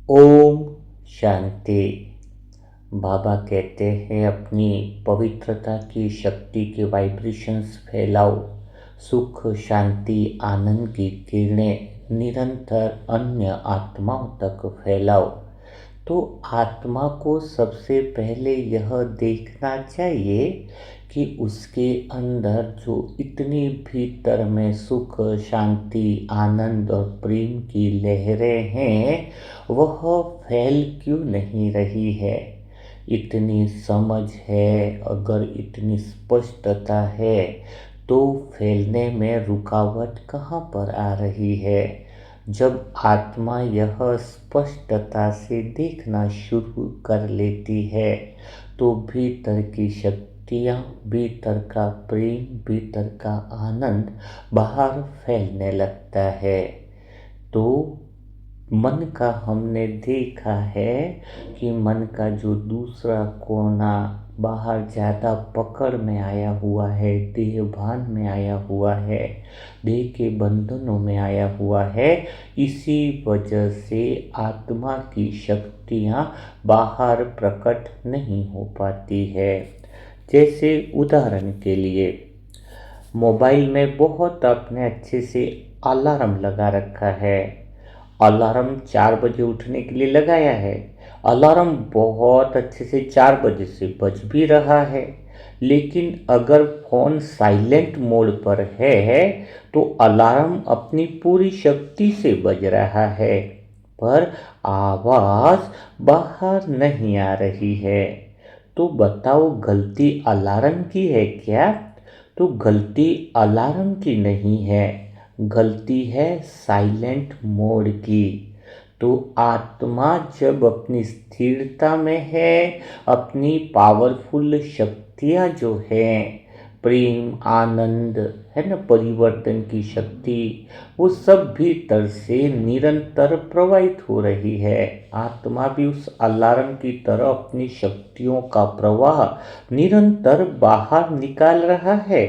ओम शांति। बाबा कहते हैं अपनी पवित्रता की शक्ति के वाइब्रेशंस फैलाओ, सुख शांति आनंद की किरणें निरंतर अन्य आत्माओं तक फैलाओ। तो आत्मा को सबसे पहले यह देखना चाहिए कि उसके अंदर जो इतनी भीतर में सुख शांति आनंद और प्रेम की लहरें हैं वह फैल क्यों नहीं रही है। इतनी समझ है, अगर इतनी स्पष्टता है तो फैलने में रुकावट कहाँ पर आ रही है। जब आत्मा यह स्पष्टता से देखना शुरू कर लेती है तो भीतर की शक्तियाँ, भीतर का प्रेम, भीतर का आनंद बाहर फैलने लगता है। तो मन का हमने देखा है कि मन का जो दूसरा कोना बाहर ज़्यादा पकड़ में आया हुआ है, देह भान में आया हुआ है, देह के बंधनों में आया हुआ है, इसी वजह से आत्मा की शक्तियाँ बाहर प्रकट नहीं हो पाती है। जैसे उदाहरण के लिए मोबाइल में बहुत आपने अच्छे से अलार्म लगा रखा है, अलार्म 4 बजे उठने के लिए लगाया है, अलार्म बहुत अच्छे से 4 बजे से बज भी रहा है, लेकिन अगर फ़ोन साइलेंट मोड पर है तो अलार्म अपनी पूरी शक्ति से बज रहा है पर आवाज़ बाहर नहीं आ रही है। तो बताओ गलती अलार्म की है क्या? तो गलती अलार्म की नहीं है, गलती है साइलेंट मोड की। तो आत्मा जब अपनी स्थिरता में है, अपनी पावरफुल शक्तियाँ जो हैं, प्रेम आनंद है ना, परिवर्तन की शक्ति, वो सब भीतर से निरंतर प्रवाहित हो रही है। आत्मा भी उस अलार्म की तरह अपनी शक्तियों का प्रवाह निरंतर बाहर निकाल रहा है,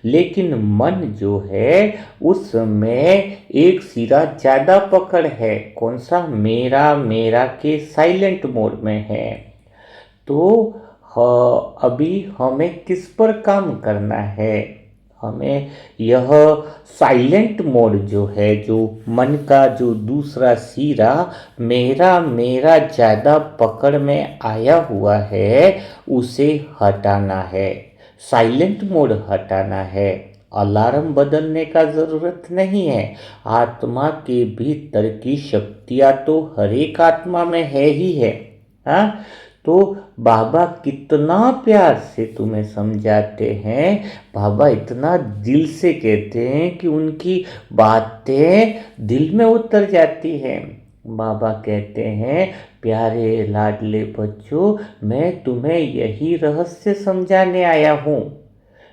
लेकिन मन जो है उसमें एक सिरा ज़्यादा पकड़ है। कौन सा? मेरा, मेरा के साइलेंट मोड में है। तो अभी हमें किस पर काम करना है? हमें यह साइलेंट मोड जो है, जो मन का जो दूसरा सिरा मेरा मेरा ज़्यादा पकड़ में आया हुआ है उसे हटाना है, साइलेंट मोड हटाना है। अलार्म बदलने का ज़रूरत नहीं है। आत्मा के भीतर की शक्तियाँ तो हर एक आत्मा में है ही है। हाँ, तो बाबा कितना प्यार से तुम्हें समझाते हैं, बाबा इतना दिल से कहते हैं कि उनकी बातें दिल में उतर जाती हैं। बाबा कहते हैं, प्यारे लाडले बच्चों, मैं तुम्हें यही रहस्य समझाने आया हूँ।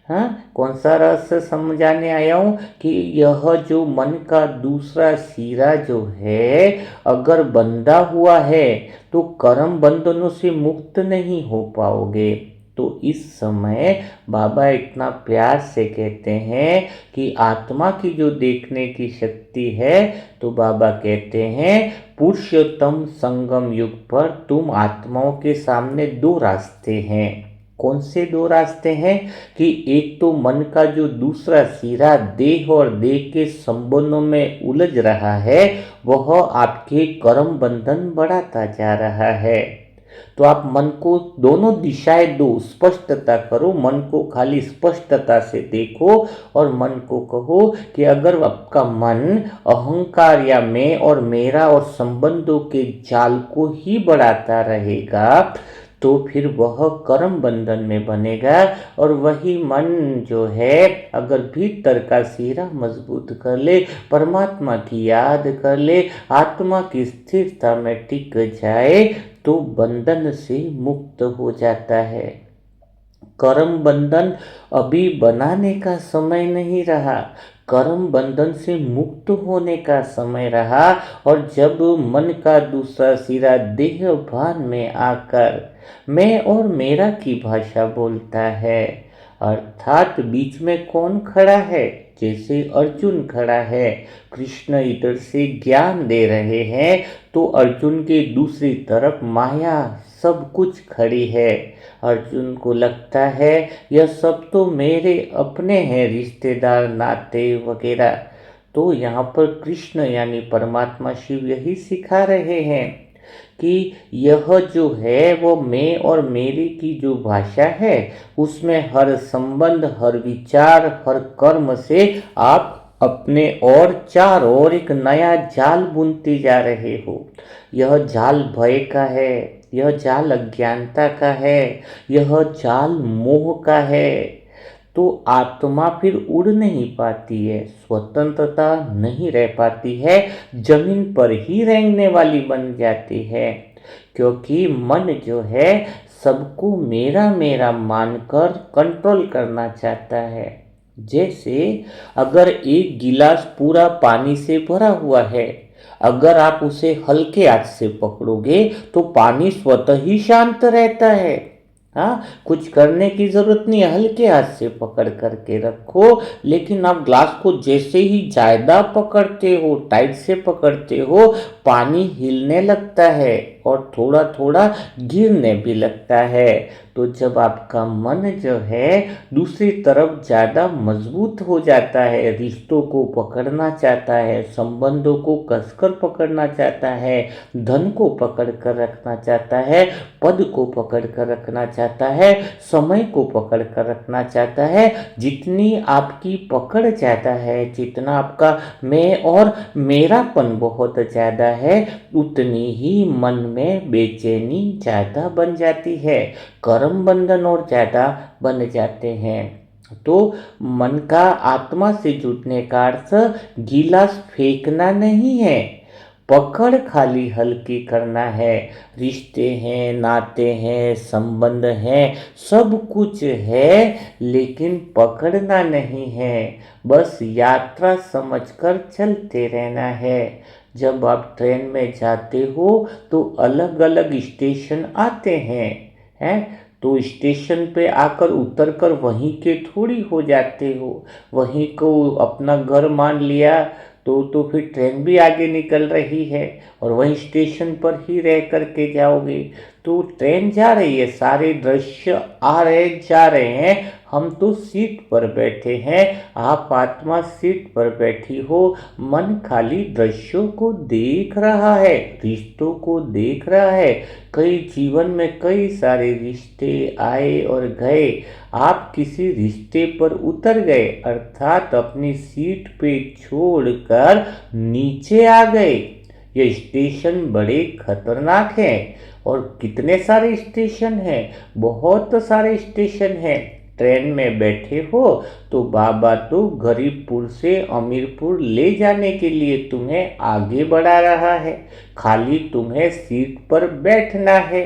हाँ, कौन सा रहस्य समझाने आया हूँ? कि यह जो मन का दूसरा सिरा जो है अगर बंधा हुआ है तो कर्म बंधनों से मुक्त नहीं हो पाओगे। तो इस समय बाबा इतना प्यार से कहते हैं कि आत्मा की जो देखने की शक्ति है, तो बाबा कहते हैं पुरुषोत्तम संगम युग पर तुम आत्माओं के सामने दो रास्ते हैं। कौन से दो रास्ते हैं? कि एक तो मन का जो दूसरा सिरा देह और देह के संबंधों में उलझ रहा है वह आपके कर्म बंधन बढ़ाता जा रहा है। तो आप मन को दोनों दिशाएं दो, स्पष्टता करो, मन को खाली स्पष्टता से देखो और मन को कहो कि अगर आपका मन अहंकार या मैं और मेरा और संबंधों के जाल को ही बढ़ाता रहेगा तो फिर वह कर्म बंधन में बनेगा। और वही मन जो है अगर भीतर का सिरा मजबूत कर ले, परमात्मा की याद कर ले, आत्मा की स्थिरता में टिक जाए तो बंधन से मुक्त हो जाता है। कर्म बंधन अभी बनाने का समय नहीं रहा, कर्म बंधन से मुक्त होने का समय रहा। और जब मन का दूसरा सिरा देह भान में आकर मैं और मेरा की भाषा बोलता है, अर्थात बीच में कौन खड़ा है? जैसे अर्जुन खड़ा है, कृष्ण इधर से ज्ञान दे रहे हैं तो अर्जुन के दूसरी तरफ माया सब कुछ खड़ी है। अर्जुन को लगता है यह सब तो मेरे अपने हैं, रिश्तेदार नाते वगैरह। तो यहाँ पर कृष्ण यानी परमात्मा शिव यही सिखा रहे हैं कि यह जो है वो मैं और मेरे की जो भाषा है उसमें हर संबंध, हर विचार, हर कर्म से आप अपने और चार और एक नया जाल बुनते जा रहे हो। यह जाल भय का है, यह जाल अज्ञानता का है, यह जाल मोह का है। तो आत्मा फिर उड़ नहीं पाती है, स्वतंत्रता नहीं रह पाती है, जमीन पर ही रेंगने वाली बन जाती है। क्योंकि मन जो है सबको मेरा मेरा मानकर कंट्रोल करना चाहता है। जैसे अगर एक गिलास पूरा पानी से भरा हुआ है, अगर आप उसे हल्के हाथ से पकड़ोगे तो पानी स्वतः ही शांत रहता है। हाँ, कुछ करने की जरूरत नहीं है, हल्के हाथ से पकड़ करके रखो। लेकिन आप ग्लास को जैसे ही ज्यादा पकड़ते हो, टाइट से पकड़ते हो, पानी हिलने लगता है और थोड़ा थोड़ा गिरने भी लगता है। तो जब आपका मन जो है दूसरी तरफ ज़्यादा मजबूत हो जाता है, रिश्तों को पकड़ना चाहता है, संबंधों को कसकर पकड़ना चाहता है, धन को पकड़ कर रखना चाहता है, पद को पकड़ कर रखना चाहता है, समय को पकड़ कर रखना चाहता है, जितनी आपकी पकड़ ज़्यादा है, जितना आपका मैं और मेरापन बहुत ज़्यादा है, उतनी ही मन में बेचैनी ज़्यादा बन जाती है, कर्म बंधन और ज़्यादा बन जाते हैं। तो मन का आत्मा से जुटने का अर्थ गिलास फेंकना नहीं है, पकड़ खाली हल्की करना है। रिश्ते हैं, नाते हैं, संबंध हैं, सब कुछ है, लेकिन पकड़ना नहीं है, बस यात्रा समझकर चलते रहना है। जब आप ट्रेन में जाते हो तो अलग अलग स्टेशन आते हैं, तो स्टेशन पे आकर उतर कर वहीं के थोड़ी हो जाते हो, वहीं को अपना घर मान लिया तो फिर ट्रेन भी आगे निकल रही है और वहीं स्टेशन पर ही रह कर के जाओगे। तो ट्रेन जा रही है, सारे दृश्य आ रहे जा रहे हैं, हम तो सीट पर बैठे हैं, आप आत्मा सीट पर बैठी हो, मन खाली दृश्यों को देख रहा है, रिश्तों को देख रहा है। कई जीवन में कई सारे रिश्ते आए और गए, आप किसी रिश्ते पर उतर गए, अर्थात अपनी सीट पे छोड़कर नीचे आ गए। ये स्टेशन बड़े खतरनाक हैं और कितने सारे स्टेशन हैं, बहुत सारे स्टेशन हैं। ट्रेन में बैठे हो तो बाबा तो गरीबपुर से अमीरपुर ले जाने के लिए तुम्हें आगे बढ़ा रहा है, खाली तुम्हें सीट पर बैठना है।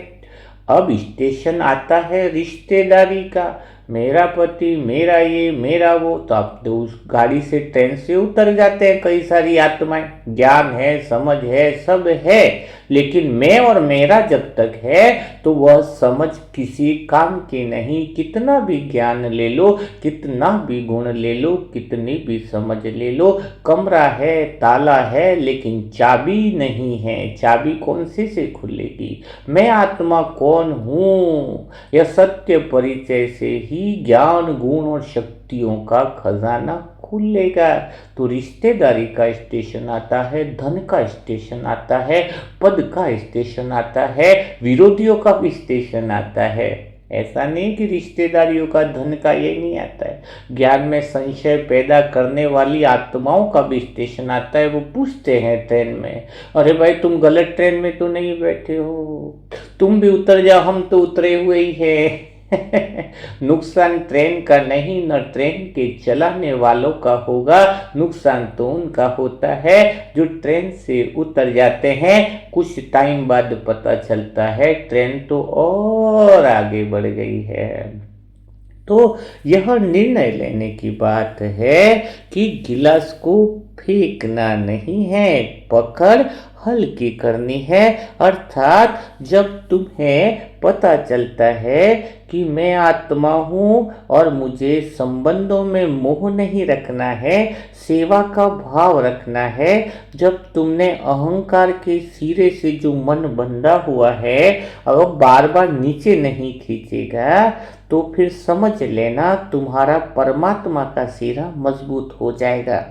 अब स्टेशन आता है रिश्तेदारी का, मेरा पति, मेरा ये, मेरा वो, तो आप तो उस गाड़ी से, ट्रेन से उतर जाते हैं कई सारी आत्माएं। ज्ञान है, समझ है, सब है, लेकिन मैं और मेरा जब तक है तो वह समझ किसी काम की नहीं। कितना भी ज्ञान ले लो, कितना भी गुण ले लो, कितनी भी समझ ले लो, कमरा है, ताला है, लेकिन चाबी नहीं है। चाबी कौन से खुलेगी? मैं आत्मा कौन हूँ, यह सत्य परिचय से ही ज्ञान, गुण और शक्तियों का खजाना खुलेगा। तो रिश्तेदारी का स्टेशन आता है, धन का स्टेशन आता है, पद का स्टेशन आता है, विरोधियों का भी स्टेशन आता है। ऐसा नहीं कि रिश्तेदारियों का, धन का ये नहीं आता है। ज्ञान में संशय पैदा करने वाली आत्माओं का भी स्टेशन आता है। वो पूछते हैं ट्रेन में, अरे भाई तुम गलत ट्रेन में तो नहीं बैठे हो, तुम भी उतर जाओ, हम तो उतरे हुए ही हैं। नुकसान ट्रेन का नहीं, न ट्रेन के चलाने वालों का होगा, नुकसान तो उनका होता है जो ट्रेन से उतर जाते हैं। कुछ टाइम बाद पता चलता है ट्रेन तो और आगे बढ़ गई है। तो यह निर्णय लेने की बात है कि गिलास को फेंकना नहीं है, पकड़ हल्की करनी है। अर्थात जब तुम्हें पता चलता है कि मैं आत्मा हूँ और मुझे संबंधों में मोह नहीं रखना है, सेवा का भाव रखना है, जब तुमने अहंकार के सिरे से जो मन बंधा हुआ है और बार बार नीचे नहीं खींचेगा, तो फिर समझ लेना तुम्हारा परमात्मा का सिरा मजबूत हो जाएगा।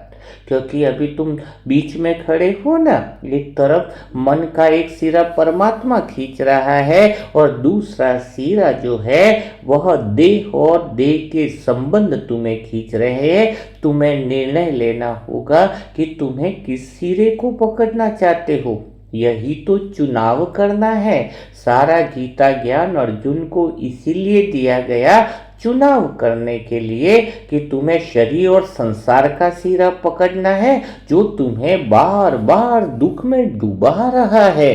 क्योंकि अभी तुम बीच में खड़े हो ना, एक तरफ मन का एक सिरा परमात्मा खींच रहा है और दूसरा सिरा जो है वह देह और देह के संबंध तुम्हें खींच रहे हैं। तुम्हें निर्णय लेना होगा कि तुम्हें किस सिरे को पकड़ना चाहते हो। यही तो चुनाव करना है। सारा गीता ज्ञान अर्जुन को इसीलिए दिया गया, चुनाव करने के लिए कि तुम्हें शरीर और संसार का सिरा पकड़ना है जो तुम्हें बार बार दुख में डुबा रहा है।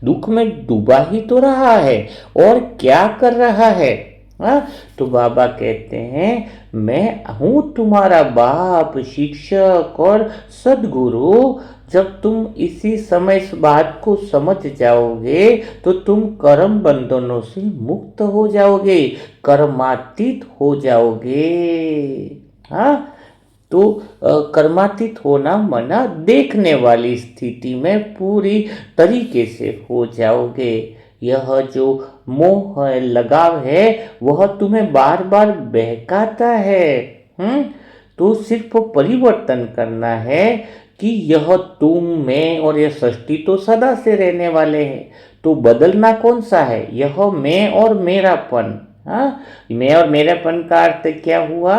दुख में डुबा ही तो रहा है और क्या कर रहा है। हाँ, तो बाबा कहते हैं मैं हूँ तुम्हारा बाप, शिक्षक और सदगुरु। जब तुम इसी समय इस बात को समझ जाओगे तो तुम कर्म बंधनों से मुक्त हो जाओगे, कर्मातीत हो जाओगे। हाँ, तो कर्मातीत होना मना देखने वाली स्थिति में पूरी तरीके से हो जाओगे। यह जो मोह लगाव है वह तुम्हें बार बार बहकाता है। तो सिर्फ परिवर्तन करना है कि यह तुम मैं और यह सृष्टि तो सदा से रहने वाले हैं। तो बदलना कौन सा है, यह मैं और मेरापन। हाँ, मैं और मेरापन का अर्थ क्या हुआ।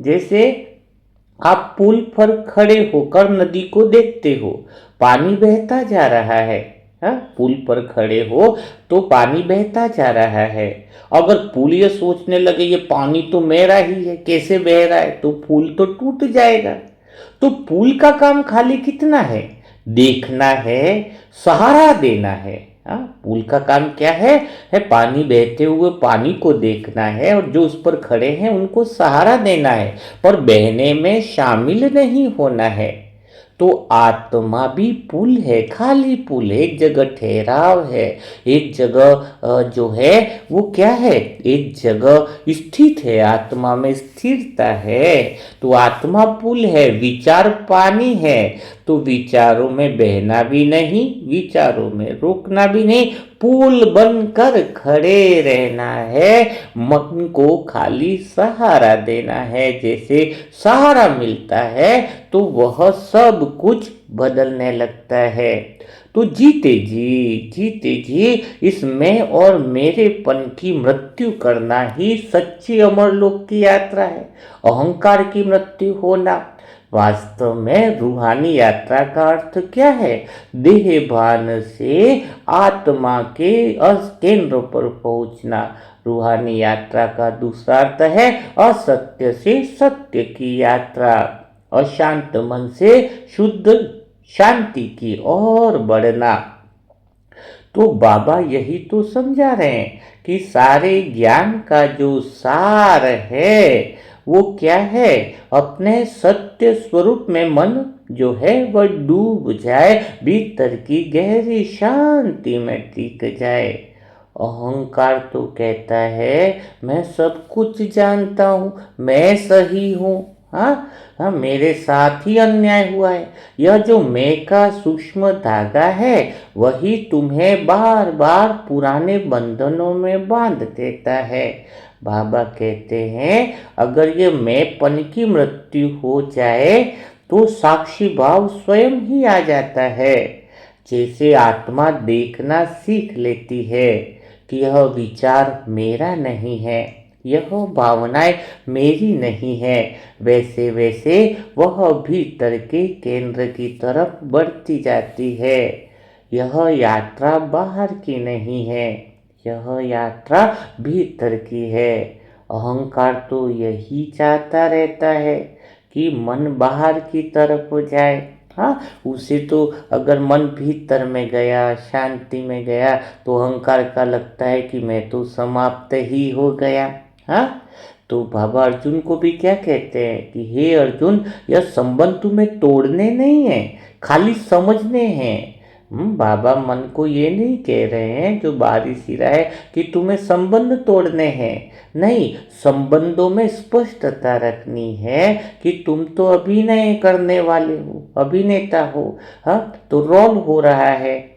जैसे आप पुल पर खड़े होकर नदी को देखते हो, पानी बहता जा रहा है। हाँ, पुल पर खड़े हो तो पानी बहता जा रहा है। अगर पुल ये सोचने लगे ये पानी तो मेरा ही है, कैसे बह रहा है, तो पुल तो टूट जाएगा। तो पुल का काम खाली कितना है, देखना है, सहारा देना है। हाँ, पुल का काम क्या है पानी बहते हुए पानी को देखना है और जो उस पर खड़े हैं उनको सहारा देना है, पर बहने में शामिल नहीं होना है। तो आत्मा भी पुल है, खाली पुल है, एक जगह ठहराव है, एक जगह जो है वो क्या है, एक जगह स्थित है, आत्मा में स्थिरता है। तो आत्मा पुल है, विचार पानी है। तो विचारों में बहना भी नहीं, विचारों में रोकना भी नहीं, पुल बनकर खड़े रहना है। मन को खाली सहारा देना है। जैसे सहारा मिलता है तो वह सब कुछ बदलने लगता है। तो जीते जी इस मैं और मेरेपन की मृत्यु करना ही सच्ची अमरलोक की यात्रा है। अहंकार की मृत्यु होना। वास्तव में रूहानी यात्रा का अर्थ क्या है, देह भान से आत्मा के केंद्र पर पहुंचना। रूहानी यात्रा का दूसरा अर्थ है असत्य से सत्य की यात्रा, अशांत मन से शुद्ध शांति की ओर बढ़ना। तो बाबा यही तो समझा रहे हैं कि सारे ज्ञान का जो सार है वो क्या है, अपने सत्य स्वरूप में मन जो है वह डूब जाए, भीतर की गहरी शांति में टिक जाए। अहंकार तो कहता है मैं सब कुछ जानता हूँ, मैं सही हूँ। हाँ, मेरे साथ ही अन्याय हुआ है। यह जो मैं का सूक्ष्म धागा है वही तुम्हें बार बार पुराने बंधनों में बांध देता है। बाबा कहते हैं अगर ये मैंपन की मृत्यु हो जाए तो साक्षी भाव स्वयं ही आ जाता है। जैसे आत्मा देखना सीख लेती है कि यह विचार मेरा नहीं है, यह भावनाएं मेरी नहीं है, वैसे वैसे वह भीतर के केंद्र की तरफ बढ़ती जाती है। यह यात्रा बाहर की नहीं है, यह यात्रा भीतर की है। अहंकार तो यही चाहता रहता है कि मन बाहर की तरफ जाए। हाँ, उसे तो अगर मन भीतर में गया, शांति में गया, तो अहंकार का लगता है कि मैं तो समाप्त ही हो गया। हाँ, तो बाबा अर्जुन को भी क्या कहते हैं कि हे अर्जुन, यह संबंध तुम्हें तोड़ने नहीं है, खाली समझने हैं। बाबा मन को ये नहीं कह रहे हैं जो बारिश ही रहा है कि तुम्हें संबंध तोड़ने हैं। नहीं, संबंधों में स्पष्टता रखनी है कि तुम तो अभिनय करने वाले हो, अभिनेता हो। हाँ, तो रोल हो रहा है।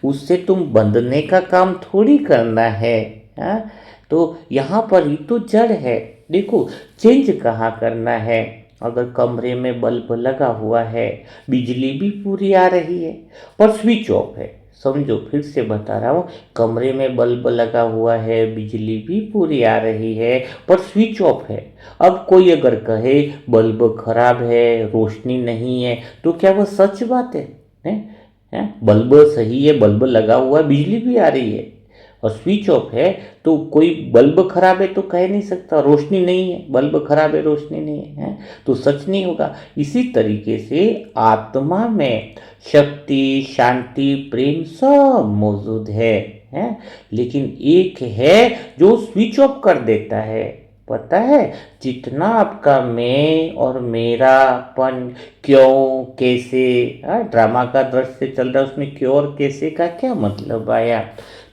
उससे तुम बंधने का काम थोड़ी करना है। हाँ, तो यहाँ पर ही तो जड़ है। देखो, चेंज कहाँ करना है। अगर कमरे में बल्ब लगा हुआ है, बिजली भी पूरी आ रही है, पर स्विच ऑफ है। समझो, फिर से बता रहा हूँ, कमरे में बल्ब लगा हुआ है, बिजली भी पूरी आ रही है, पर स्विच ऑफ है। अब कोई अगर कहे बल्ब खराब है, रोशनी नहीं है, तो क्या वह सच बात है? बल्ब सही है, बल्ब लगा हुआ है, बिजली भी आ रही है और स्विच ऑफ है, तो कोई बल्ब खराब है तो कह नहीं सकता, रोशनी नहीं है, बल्ब खराब है, रोशनी नहीं है, तो सच नहीं होगा। इसी तरीके से आत्मा में शक्ति, शांति, प्रेम सब मौजूद है, लेकिन एक है जो स्विच ऑफ कर देता है। पता है, जितना आपका मैं और मेरापन, क्यों, कैसे, ड्रामा का दृश्य चल रहा है, उसमें क्यों और कैसे का क्या मतलब आया?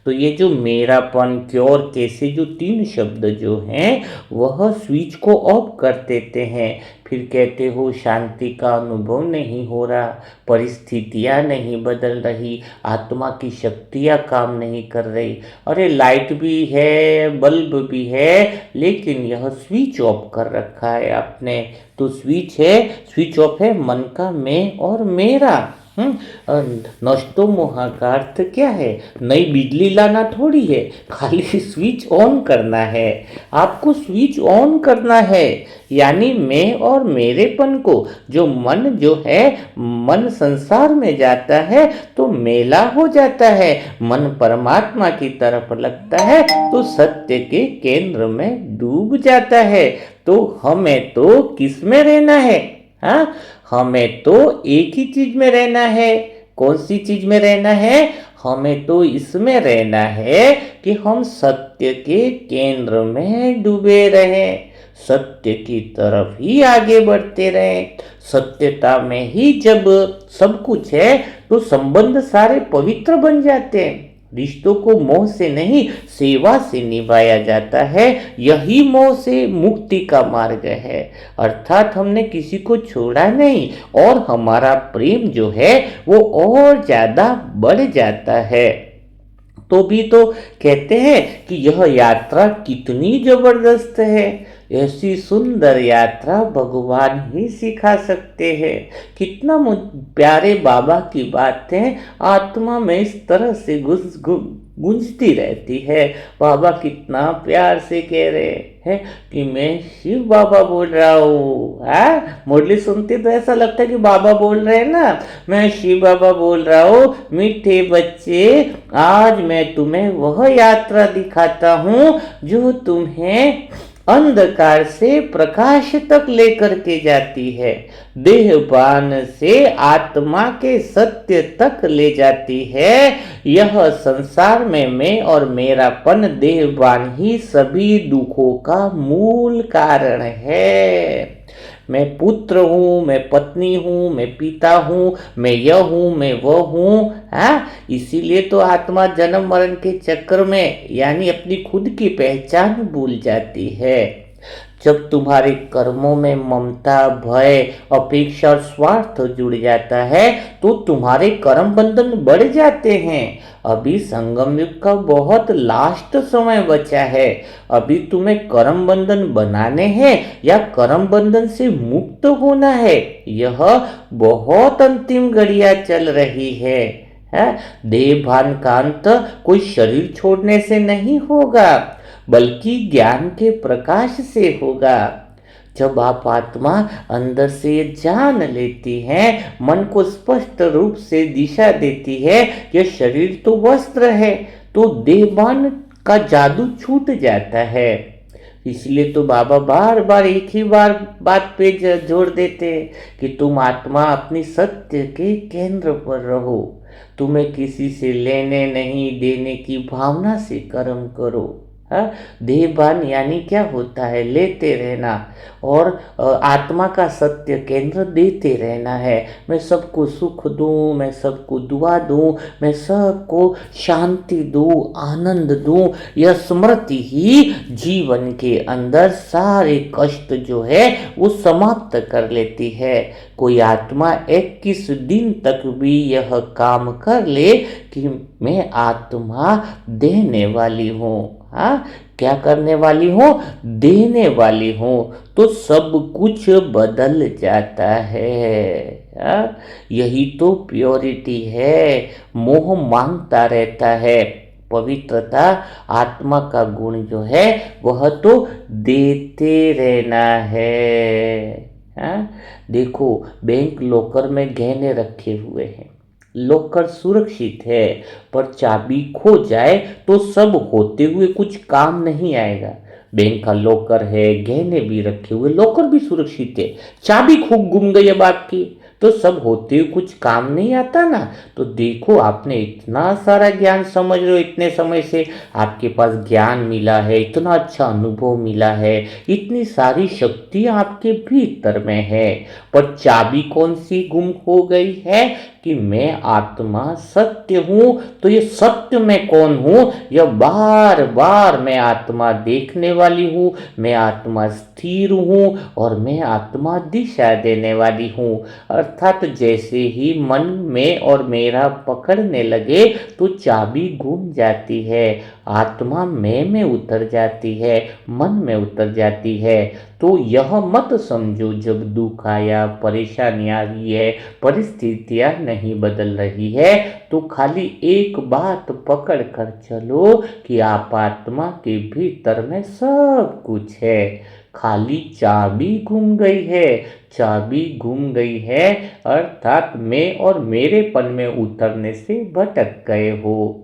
तो ये जो मेरापन, क्यों और कैसे, जो तीन शब्द जो हैं वह स्विच को ऑफ कर देते हैं। फिर कहते हो शांति का अनुभव नहीं हो रहा, परिस्थितियाँ नहीं बदल रही, आत्मा की शक्तियाँ काम नहीं कर रही। अरे लाइट भी है, बल्ब भी है, लेकिन यह स्विच ऑफ कर रखा है आपने। तो स्विच है, स्विच ऑफ है मन का मैं और मेरा। नष्टो मोहा का अर्थ क्या है? नई बिजली लाना थोड़ी है, खाली स्विच ऑन करना है। आपको स्विच ऑन करना है, यानी मैं और मेरेपन को। जो मन जो है, मन संसार में जाता है तो मेला हो जाता है, मन परमात्मा की तरफ लगता है तो सत्य के केंद्र में डूब जाता है। तो हमें तो किस में रहना है? हाँ, हमें तो एक ही चीज में रहना है। कौन सी चीज में रहना है? हमें तो इसमें रहना है कि हम सत्य के केंद्र में डूबे रहें, सत्य की तरफ ही आगे बढ़ते रहें। सत्यता में ही जब सब कुछ है तो संबंध सारे पवित्र बन जाते हैं। रिश्तों को मोह से नहीं, सेवा से निभाया जाता है। यही मोह से मुक्ति का मार्ग है। अर्थात हमने किसी को छोड़ा नहीं और हमारा प्रेम जो है वो और ज्यादा बढ़ जाता है। तो भी तो कहते हैं कि यह यात्रा कितनी जबरदस्त है। ऐसी सुंदर यात्रा भगवान ही सिखा सकते हैं। कितना प्यारे बाबा की बातें आत्मा में इस तरह से गूंजती रहती है। बाबा कितना प्यार से कह रहे हैं कि मैं शिव बाबा बोल रहा हूँ। मुरली सुनते तो ऐसा लगता है कि बाबा बोल रहे हैं ना, मैं शिव बाबा बोल रहा हूँ। मीठे बच्चे, आज मैं तुम्हें वह यात्रा दिखाता हूँ जो तुम्हें अंधकार से प्रकाश तक लेकर के जाती है, देहपान से आत्मा के सत्य तक ले जाती है। यह संसार में मैं और मेरापन, देहपान ही सभी दुखों का मूल कारण है। मैं पुत्र हूँ, मैं पत्नी हूँ, मैं पिता हूँ, मैं यह हूँ, मैं वह हूँ। इसीलिए तो आत्मा जन्म मरण के चक्र में यानी अपनी खुद की पहचान भूल जाती है। जब तुम्हारे कर्मों में ममता, भय, अपेक्षा और स्वार्थ जुड़ जाता है तो तुम्हारे कर्म बंधन बढ़ जाते हैं। अभी संगम युग का बहुत लास्ट समय बचा है। अभी तुम्हें कर्म बंधन बनाने हैं या कर्म बंधन से मुक्त होना है, यह बहुत अंतिम घड़ियां चल रही है। देह भान का अंत कोई शरीर छोड़ने से नहीं होगा, बल्कि ज्ञान के प्रकाश से होगा। जब आप आत्मा अंदर से ये जान लेती है, मन को स्पष्ट रूप से दिशा देती है कि शरीर तो वस्त्र है, तो देहभान का जादू छूट जाता है। इसलिए तो बाबा बार बार एक ही बार बात पे जोर देते हैं कि तुम आत्मा अपनी सत्य के केंद्र पर रहो। तुम्हें किसी से लेने नहीं देने की भावना से कर्म करो। हाँ, देहभान यानी क्या होता है? लेते रहना। और आत्मा का सत्य केंद्र देते रहना है। मैं सबको सुख दूँ, मैं सबको दुआ दूँ, मैं सबको शांति दूँ, आनंद दूँ। यह स्मृति ही जीवन के अंदर सारे कष्ट जो है वो समाप्त कर लेती है। कोई आत्मा 21 दिन तक भी यह काम कर ले कि मैं आत्मा देने वाली हूँ, हाँ, क्या करने वाली हूँ? देने वाली हूँ, तो सब कुछ बदल जाता है। हाँ? यही तो प्योरिटी है। मोह मांगता रहता है। पवित्रता आत्मा का गुण जो है वह तो देते रहना है। हाँ? देखो, बैंक लॉकर में गहने रखे हुए हैं, लॉकर सुरक्षित है, पर चाबी खो जाए तो सब होते हुए कुछ काम नहीं आएगा। बैंक का लॉकर है, गहने भी रखे हुए, लॉकर भी सुरक्षित है, चाबी खूब गुम गई अब आपकी, तो सब होते हुए कुछ काम नहीं आता ना। तो देखो, आपने इतना सारा ज्ञान समझ रहे हो, इतने समय से आपके पास ज्ञान मिला है, इतना अच्छा अनुभव मिला है, इतनी सारी शक्ति आपके भीतर में है, पर चाबी कौन सी गुम हो गई है? कि मैं आत्मा सत्य हूं। तो ये सत्य में कौन हूं? यह बार बार मैं आत्मा देखने वाली हूं, मैं आत्मा स्थिर हूं, और मैं आत्मा दिशा देने वाली हूं। अर्थात जैसे ही मन में और मेरा पकड़ने लगे तो चाबी घूम जाती है, आत्मा मैं में उतर जाती है, मन में उतर जाती है। तो यह मत समझो जब दुख आया, परेशानी आ रही है, परिस्थितियां नहीं बदल रही है, तो खाली एक बात पकड़ कर चलो कि आप आत्मा के भीतर में सब कुछ है, खाली चाबी गुम गई है। चाबी गुम गई है अर्थात मैं और मेरेपन में उतरने से भटक गए हो।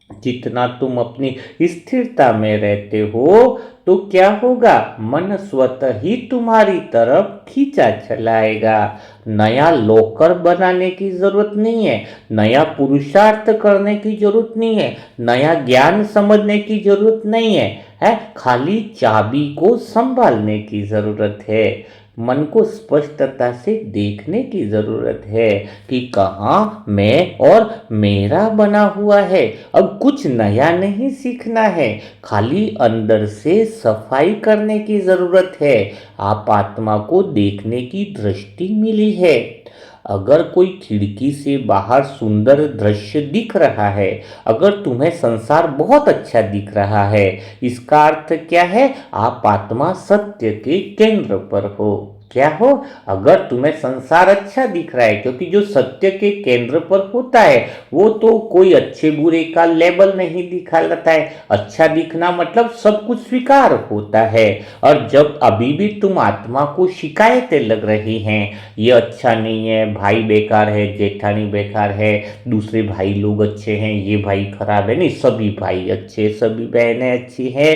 जितना तुम अपनी स्थिरता में रहते हो तो क्या होगा? मन स्वतः ही तुम्हारी तरफ खींचा चलाएगा। नया लॉकर बनाने की जरूरत नहीं है, नया पुरुषार्थ करने की जरूरत नहीं है, नया ज्ञान समझने की जरूरत नहीं है, खाली चाबी को संभालने की जरूरत है। मन को स्पष्टता से देखने की जरूरत है कि कहाँ मैं और मेरा बना हुआ है। अब कुछ नया नहीं सीखना है, खाली अंदर से सफाई करने की जरूरत है। आप आत्मा को देखने की दृष्टि मिली है। अगर कोई खिड़की से बाहर सुंदर दृश्य दिख रहा है, अगर तुम्हें संसार बहुत अच्छा दिख रहा है, इसका अर्थ क्या है? आप आत्मा सत्य के केंद्र पर हो। क्या हो? अगर तुम्हें संसार अच्छा दिख रहा है, क्योंकि जो सत्य के केंद्र पर होता है वो तो कोई अच्छे बुरे का लेबल नहीं दिखाता है। अच्छा दिखना मतलब सब कुछ स्वीकार होता है। और जब अभी भी तुम आत्मा को शिकायतें लग रही हैं, ये अच्छा नहीं है, भाई बेकार है, जेठानी बेकार है, दूसरे भाई लोग अच्छे हैं, ये भाई खराब है, नहीं सभी भाई अच्छे, सभी बहनें अच्छी है,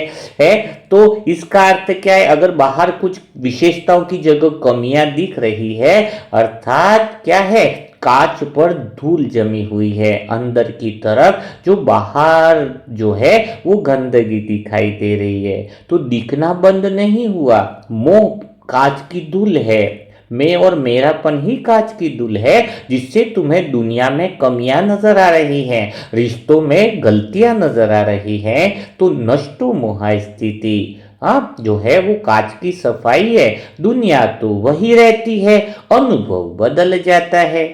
तो इसका अर्थ क्या है? अगर बाहर कुछ विशेषताओं की जगह कमियां दिख रही है, अर्थात क्या है? कांच पर धूल जमी हुई है, अंदर की तरफ जो बाहर जो है वो गंदगी दिखाई दे रही है, तो दिखना बंद नहीं हुआ। मोह कांच की धूल है, मैं और मेरापन ही कांच की धूल है, जिससे तुम्हें दुनिया में कमियां नजर आ रही हैं, रिश्तों में गलतियां नजर आ रही हैं। तो नष्टो मोहा स्थिति जो है वो कांच की सफाई है, दुनिया तो वही रहती है, अनुभव बदल जाता है।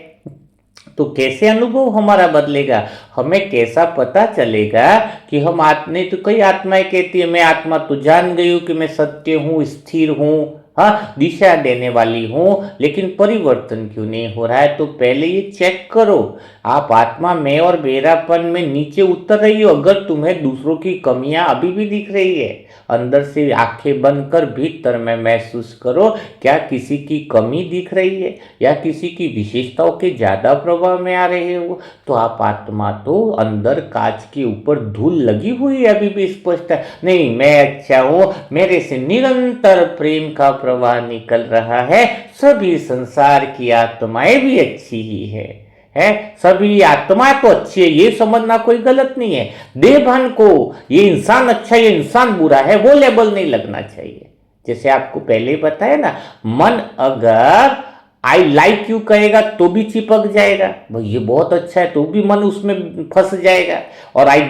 तो कैसे अनुभव हमारा बदलेगा? हमें कैसा पता चलेगा कि हम आत्मा? तो कई आत्माएं कहती है मैं आत्मा तो जान गई हूं कि मैं सत्य हूं, स्थिर हूं, हाँ, दिशा देने वाली हूं, लेकिन परिवर्तन क्यों नहीं हो रहा है? तो पहले ये चेक करो, आप आत्मा मैं और मेरापन में नीचे उतर रही हो। अगर तुम्हें दूसरों की कमियां अभी भी दिख रही है, अंदर से आंखें बंद कर भीतर में महसूस करो, क्या किसी की कमी दिख रही है या किसी की विशेषताओं के ज्यादा प्रभाव में आ रहे हो? तो आप आत्मा तो अंदर कांच के ऊपर धूल लगी हुई है, अभी भी स्पष्ट है, नहीं मैं अच्छा हूं, मेरे से निरंतर प्रेम का प्रवाह निकल रहा है, सभी संसार की आत्माएं भी अच्छी ही है। है। सभी आत्मा तो अच्छी है ये समझना कोई गलत नहीं है। देह भान को ये इंसान अच्छा ये इंसान बुरा है वो लेबल नहीं लगना चाहिए। जैसे आपको पहले ही बताया ना, मन अगर आई लाइक यू कहेगा तो भी चिपक जाएगा, भाई ये बहुत अच्छा है तो भी मन उसमें फंस जाएगा। और आई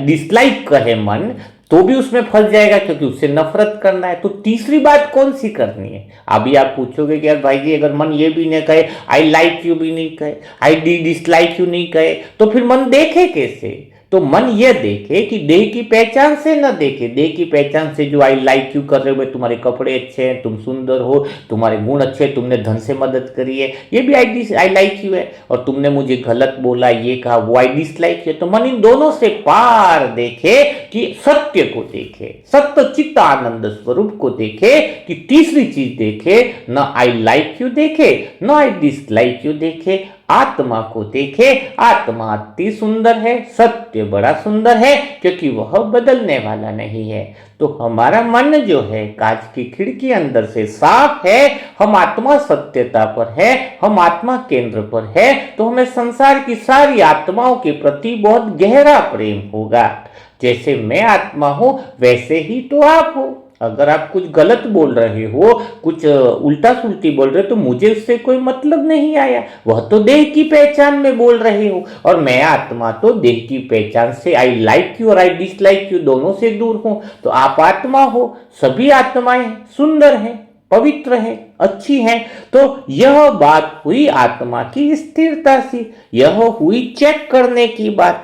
डिसलाइक कहे मन तो भी उसमें फंस जाएगा क्योंकि उससे नफरत करना है। तो तीसरी बात कौन सी करनी है? अभी आप पूछोगे कि यार भाई जी अगर मन ये भी नहीं कहे, आई लाइक यू भी नहीं कहे, आई डिसलाइक यू नहीं कहे, तो फिर मन देखे कैसे? तो मन ये देखे कि देह की पहचान से न देखे। देह की पहचान से जो आई लाइक यू कर रहे हो, तुम्हारे कपड़े अच्छे हैं, तुम सुंदर हो, तुम्हारे गुण अच्छे हैं, तुमने धन से मदद करी है, ये भी आई लाइक यू है। और तुमने मुझे गलत बोला, ये कहा, वो आई डिसलाइक यू है। तो मन इन दोनों से पार देखे कि सत्य को देखे, सत्य चित्त आनंद स्वरूप को देखे, कि तीसरी चीज देखे, न आई लाइक यू देखे न आई डिसलाइक यू देखे, आत्मा को देखे। आत्मा अति सुंदर है, सत्य बड़ा सुंदर है क्योंकि वह बदलने वाला नहीं है। तो हमारा मन जो है कांच की खिड़की अंदर से साफ है, हम आत्मा सत्यता पर है, हम आत्मा केंद्र पर है, तो हमें संसार की सारी आत्माओं के प्रति बहुत गहरा प्रेम होगा। जैसे मैं आत्मा हूं वैसे ही तो आप हो। अगर आप कुछ गलत बोल रहे हो, कुछ उल्टा सुल्टी बोल रहे हो, तो मुझे उससे कोई मतलब नहीं आया, वह तो देह की पहचान में बोल रहे हो। और मैं आत्मा तो देह की पहचान से आई लाइक यू और आई डिसलाइक यू दोनों से दूर हूं। तो आप आत्मा हो, सभी आत्माएं सुंदर हैं, पवित्र है, अच्छी है। तो यह बात हुई आत्मा की स्थिरता से, यह हुई चेक करने की बात।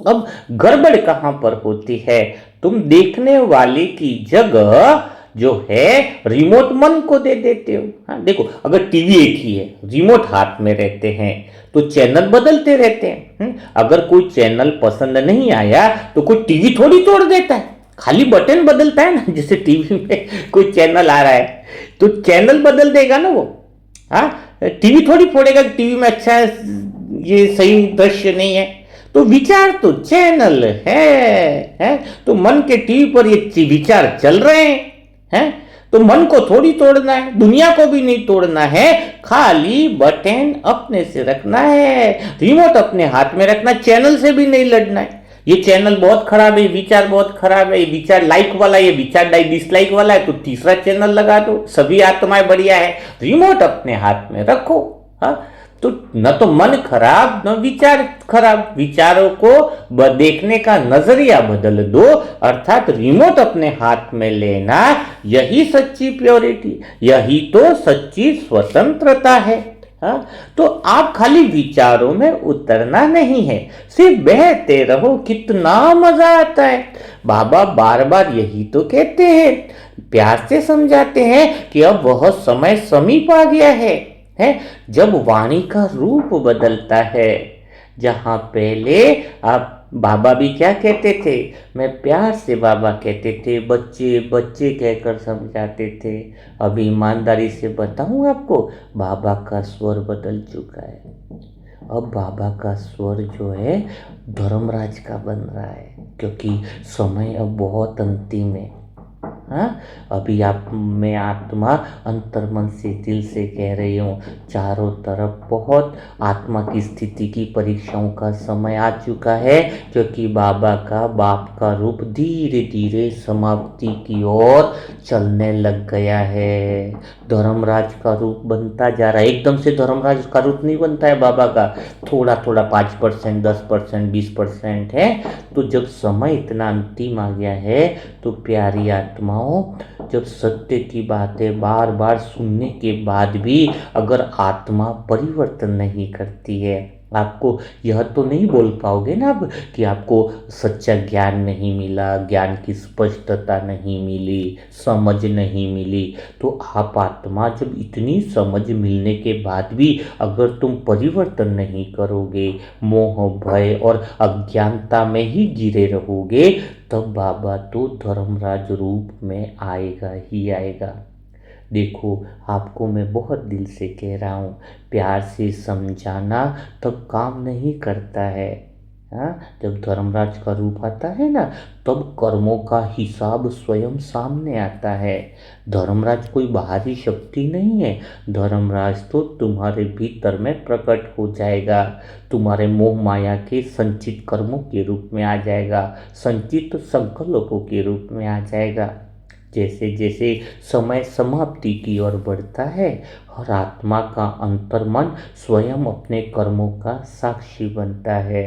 अब गड़बड़ कहां पर होती है? तुम देखने वाले की जगह जो है रिमोट मन को दे देते हो। हाँ देखो, अगर टीवी एक ही है, रिमोट हाथ में रहते हैं तो चैनल बदलते रहते हैं। अगर कोई चैनल पसंद नहीं आया तो कोई टीवी थोड़ी तोड़ देता है, खाली बटन बदलता है ना। जैसे टीवी में कोई चैनल आ रहा है तो चैनल बदल देगा ना वो। हाँ, टीवी थोड़ी फोड़ेगा कि टीवी में अच्छा ये सही दृश्य नहीं है। तो विचार तो चैनल है? तो मन के टीवी पर ये विचार चल रहे हैं? तो मन को थोड़ी तोड़ना है, दुनिया को भी नहीं तोड़ना है, खाली बटन अपने से रखना है, रिमोट अपने हाथ में रखना, चैनल से भी नहीं लड़ना है। ये चैनल बहुत खराब है, विचार बहुत खराब है, ये विचार लाइक वाला, ये विचार डिसलाइक वाला है, तो तीसरा चैनल लगा दो, सभी आत्माएं बढ़िया है, रिमोट अपने हाथ में रखो। हाँ, तो न तो मन खराब न विचार खराब, विचारों को देखने का नजरिया बदल दो, अर्थात रिमोट अपने हाथ में लेना, यही सच्ची प्योरिटी, यही तो सच्ची स्वतंत्रता है। हाँ, तो आप खाली विचारों में उतरना नहीं है, सिर्फ बहते रहो, कितना मजा आता है। बाबा बार बार यही तो कहते हैं, प्यार से समझाते हैं कि अब वह समय समीप आ गया है जब वाणी का रूप बदलता है। जहां पहले आप बाबा भी क्या कहते थे, मैं प्यार से बाबा कहते थे, बच्चे बच्चे कहकर समझाते थे। अभी ईमानदारी से बताऊं आपको, बाबा का स्वर बदल चुका है। अब बाबा का स्वर जो है धर्मराज का बन रहा है, क्योंकि समय अब बहुत अंतिम है। हाँ, अभी आप मैं आत्मा अंतर्मन से दिल से कह रही हूँ, चारों तरफ बहुत आत्मा की स्थिति की परीक्षाओं का समय आ चुका है, क्योंकि बाबा का बाप का रूप धीरे धीरे समाप्ति की ओर चलने लग गया है। धर्मराज का रूप बनता जा रहा है, एकदम से धर्मराज का रूप नहीं बनता है बाबा का, थोड़ा थोड़ा 5%, 10%, 20% है। तो जब समय इतना अंतिम आ गया है, तो प्यारी आत्माओं, जब सत्य की बातें बार बार सुनने के बाद भी अगर आत्मा परिवर्तन नहीं करती है, आपको यह तो नहीं बोल पाओगे ना अब कि आपको सच्चा ज्ञान नहीं मिला, ज्ञान की स्पष्टता नहीं मिली, समझ नहीं मिली। तो आप आत्मा जब इतनी समझ मिलने के बाद भी अगर तुम परिवर्तन नहीं करोगे, मोह भय और अज्ञानता में ही गिरे रहोगे, तब बाबा तो धर्मराज रूप में आएगा ही आएगा। देखो, आपको मैं बहुत दिल से कह रहा हूँ, प्यार से समझाना तब काम नहीं करता है। हाँ, जब धर्मराज का रूप आता है ना, तब कर्मों का हिसाब स्वयं सामने आता है। धर्मराज कोई बाहरी शक्ति नहीं है। धर्मराज तो तुम्हारे भीतर में प्रकट हो जाएगा, तुम्हारे मोह माया के संचित कर्मों के रूप में आ जाएगा, संचित संकल्पों के रूप में आ जाएगा। जैसे जैसे समय समाप्ति की ओर बढ़ता है, और आत्मा का अंतर्मन स्वयं अपने कर्मों का साक्षी बनता है,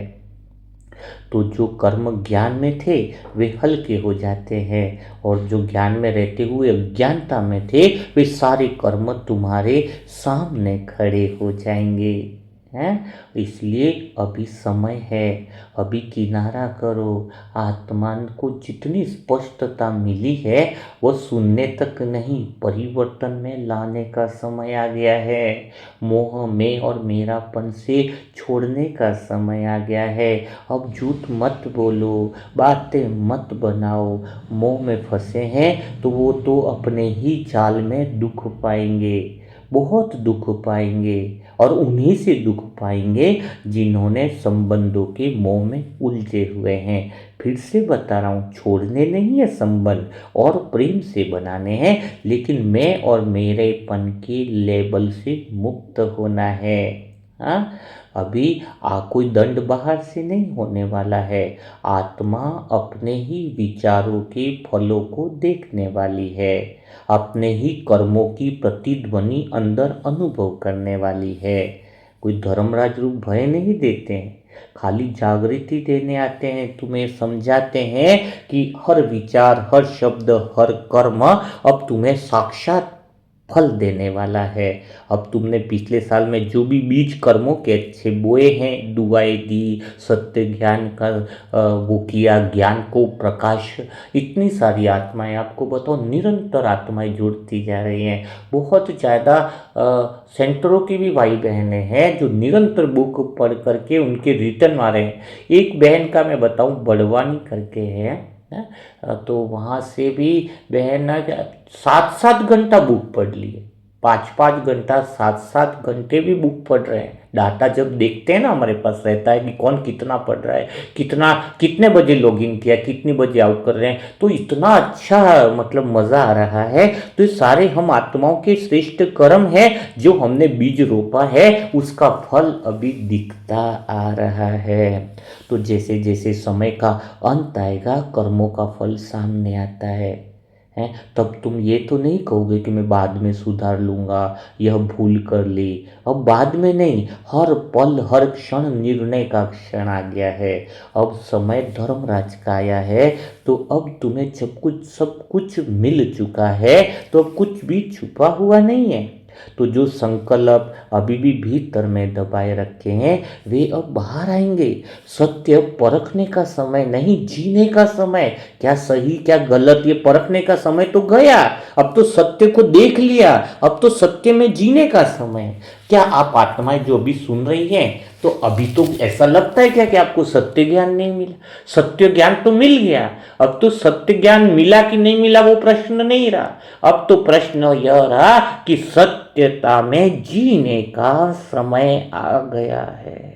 तो जो कर्म ज्ञान में थे वे हल्के हो जाते हैं, और जो ज्ञान में रहते हुए अज्ञानता में थे वे सारे कर्म तुम्हारे सामने खड़े हो जाएंगे हैं। इसलिए अभी समय है, अभी किनारा करो। आत्मा को जितनी स्पष्टता मिली है वो सुनने तक नहीं, परिवर्तन में लाने का समय आ गया है। मोह में और मेरापन से छोड़ने का समय आ गया है। अब झूठ मत बोलो, बातें मत बनाओ। मोह में फंसे हैं तो वो तो अपने ही जाल में दुख पाएंगे, बहुत दुख पाएंगे, और उन्हीं से दुख पाएंगे जिन्होंने संबंधों के मोह में उलझे हुए हैं। फिर से बता रहा हूँ, छोड़ने नहीं है संबंध, और प्रेम से बनाने हैं, लेकिन मैं और मेरेपन के लेबल से मुक्त होना है। हाँ, अभी कोई दंड बाहर से नहीं होने वाला है। आत्मा अपने ही विचारों के फलों को देखने वाली है, अपने ही कर्मों की प्रतिध्वनि अंदर अनुभव करने वाली है। कोई धर्मराज रूप भय नहीं देते हैं, खाली जागृति देने आते हैं, तुम्हें समझाते हैं कि हर विचार, हर शब्द, हर कर्म अब तुम्हें साक्षात फल देने वाला है। अब तुमने पिछले साल में जो भी बीज कर्मों के अच्छे बोए हैं, दुआएं दी, सत्य ज्ञान का वो किया, ज्ञान को प्रकाश, इतनी सारी आत्माएं, आपको बताओ निरंतर आत्माएं जुड़ती जा रही हैं। बहुत ज़्यादा सेंटरों की भी भाई बहनें हैं जो निरंतर बुक पढ़ करके उनके रिटर्न आ रहे हैं। एक बहन का मैं बताऊं, बड़वानी करके है, तो वहाँ से भी बहन 7-7 घंटा बुक पढ़ लिए, 5-5 घंटा, 7-7 घंटे भी बुक पढ़ रहे हैं। डाटा जब देखते हैं ना, हमारे पास रहता है कि कौन कितना पढ़ रहा है, कितना कितने बजे लॉगिन किया, कितनी बजे आउट कर रहे हैं, तो इतना अच्छा मतलब मज़ा आ रहा है। तो ये सारे हम आत्माओं के श्रेष्ठ कर्म है जो हमने बीज रोपा है, उसका फल अभी दिखता आ रहा है। तो जैसे जैसे समय का अंत आएगा, कर्मों का फल सामने आता है, हैं, तब तुम ये तो नहीं कहोगे कि मैं बाद में सुधार लूँगा, यह भूल कर ली। अब बाद में नहीं, हर पल हर क्षण निर्णय का क्षण आ गया है। अब समय धर्मराज का आया है, तो अब तुम्हें सब कुछ मिल चुका है, तो अब कुछ भी छुपा हुआ नहीं है। तो जो संकल्प अभी भी भीतर में दबाए रखे हैं वे अब बाहर आएंगे। सत्य परखने का समय नहीं, जीने का समय। क्या सही क्या गलत ये परखने का समय तो गया, अब तो सत्य को देख लिया, अब तो सत्य में जीने का समय है। क्या आप आत्माएं जो भी सुन रही हैं, तो अभी तो ऐसा लगता है क्या कि आपको सत्य ज्ञान नहीं मिला? सत्य ज्ञान तो मिल गया। अब तो सत्य ज्ञान मिला कि नहीं मिला वो प्रश्न नहीं रहा, अब तो प्रश्न यह रहा कि सत्यता में जीने का समय आ गया है।